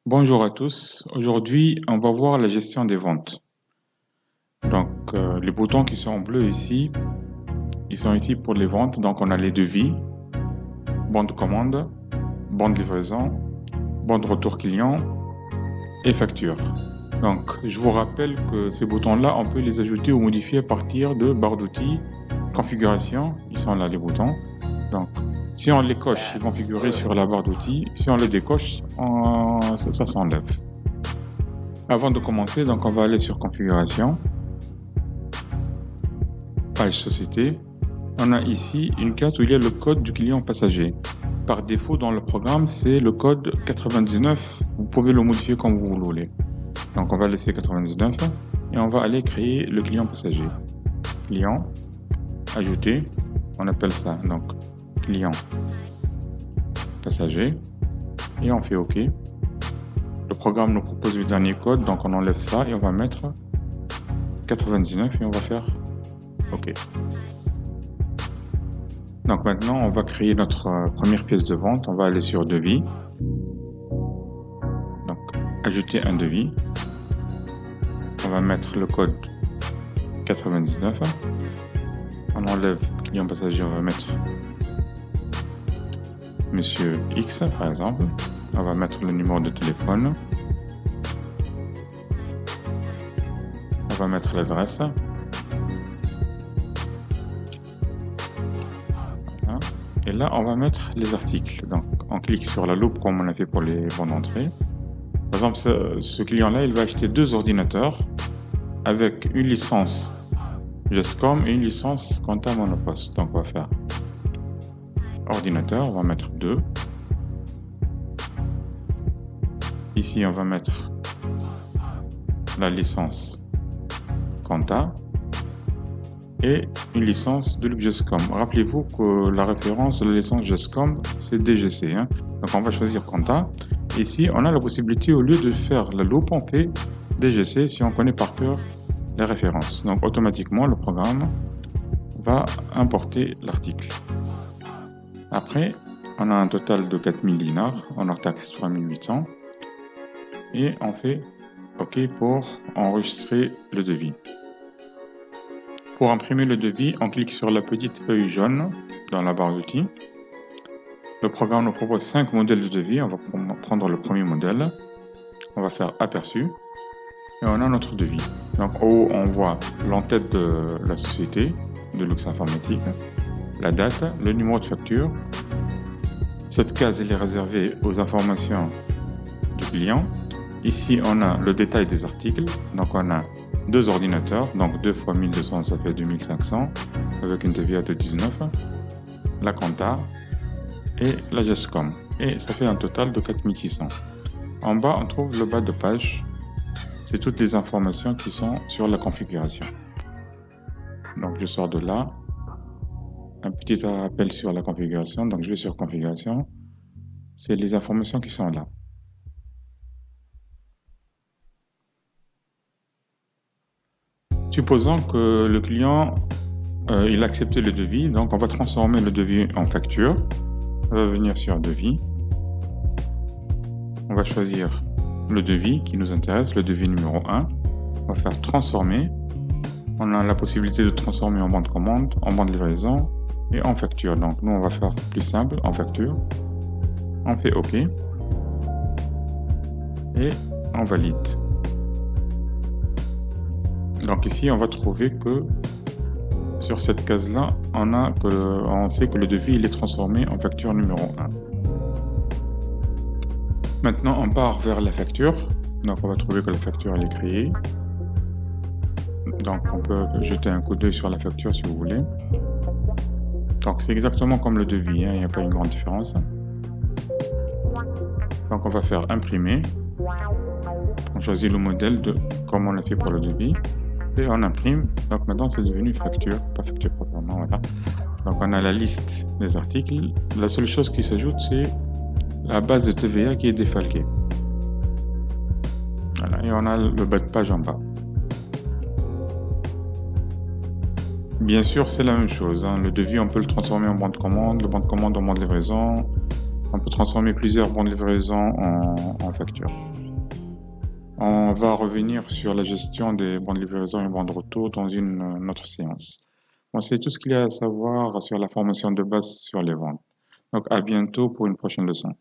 Bonjour à tous. Aujourd'hui, on va voir la gestion des ventes. Donc, les boutons qui sont en bleu ici, ils sont ici pour les ventes. Donc, on a les devis, bon de commande, bon de livraison, bon de retour client et facture. Donc, je vous rappelle que ces boutons-là, on peut les ajouter ou modifier à partir de barre d'outils, configuration. Ils sont là, les boutons. Donc, si on les coche, ils vont figurer sur la barre d'outils. Si on les décoche, ça s'enlève. Avant de commencer, donc on va aller sur configuration, page société. On a ici une case où il y a le code du client passager. Par défaut dans le programme, c'est le code 99. Vous pouvez le modifier comme vous voulez. Donc on va laisser 99 et on va aller créer le client passager. Client, ajouter, on appelle ça donc client passager et on fait OK. Le programme nous propose le dernier code, donc on enlève ça et on va mettre 99 et on va faire OK. Donc maintenant, on va créer notre première pièce de vente. On va aller sur devis. Donc, ajouter un devis. On va mettre le code 99. On enlève client passager, on va mettre Monsieur X par exemple. On va mettre le numéro de téléphone. On va mettre l'adresse. Voilà. Et là, on va mettre les articles. Donc, on clique sur la loupe comme on a fait pour les ventes d'entrée. Par exemple, ce client-là, il va acheter 2 ordinateurs avec une licence Gestcom et une licence Quanta Monopost. Donc, on va faire ordinateur, on va mettre 2. Ici, on va mettre la licence Quanta et une licence de Gestcom. Rappelez-vous que la référence de la licence Gestcom, c'est DGC. Donc, on va choisir Quanta. Ici, on a la possibilité, au lieu de faire la loupe, on fait DGC si on connaît par cœur les références. Donc, automatiquement, le programme va importer l'article. Après, on a un total de 4000 dinars, on hors taxe 3800. Et on fait OK pour enregistrer le devis. Pour imprimer le devis, on clique sur la petite feuille jaune dans la barre d'outils. Le programme nous propose 5 modèles de devis. On va prendre le premier modèle. On va faire aperçu. Et on a notre devis. Donc en haut, on voit l'entête de la société de luxe informatique, la date, le numéro de facture. Cette case elle est réservée aux informations du client. Ici, on a le détail des articles. Donc on a 2 ordinateurs. Donc 2 fois 1200, ça fait 2500 avec une TVA de 19. La Quanta et la Gestcom. Et ça fait un total de 4600. En bas, on trouve le bas de page. C'est toutes les informations qui sont sur la configuration. Donc je sors de là. Un petit rappel sur la configuration. Donc je vais sur configuration. C'est les informations qui sont là. Supposons que le client il a accepté le devis. Donc on va transformer le devis en facture. On va venir sur devis. On va choisir le devis qui nous intéresse, le devis numéro 1. On va faire transformer. On a la possibilité de transformer en bon de commande, en bon de livraison et en facture. Donc nous on va faire plus simple, en facture. On fait OK. Et on valide. Donc ici on va trouver que sur cette case-là, on sait que le devis il est transformé en facture numéro 1. Maintenant, on part vers la facture. Donc, on va trouver que la facture elle est créée. Donc, on peut jeter un coup d'œil sur la facture si vous voulez. Donc, c'est exactement comme le devis, il n'y a pas une grande différence. Donc, on va faire imprimer. On choisit le modèle comme on l'a fait pour le devis. Et on imprime. Donc, maintenant, c'est devenu facture, pas facture proprement. Voilà. Donc, on a la liste des articles. La seule chose qui s'ajoute, c'est la base de TVA qui est défalquée. Voilà, et on a le bas de page en bas. Bien sûr, c'est la même chose. Le devis, on peut le transformer en bon de commande, le bon de commande en bon de livraison, On peut transformer plusieurs bons de livraison en facture. On va revenir sur la gestion des bons de livraison et bons de retour dans une autre séance. Bon, c'est tout ce qu'il y a à savoir sur la formation de base sur les ventes. Donc à bientôt pour une prochaine leçon.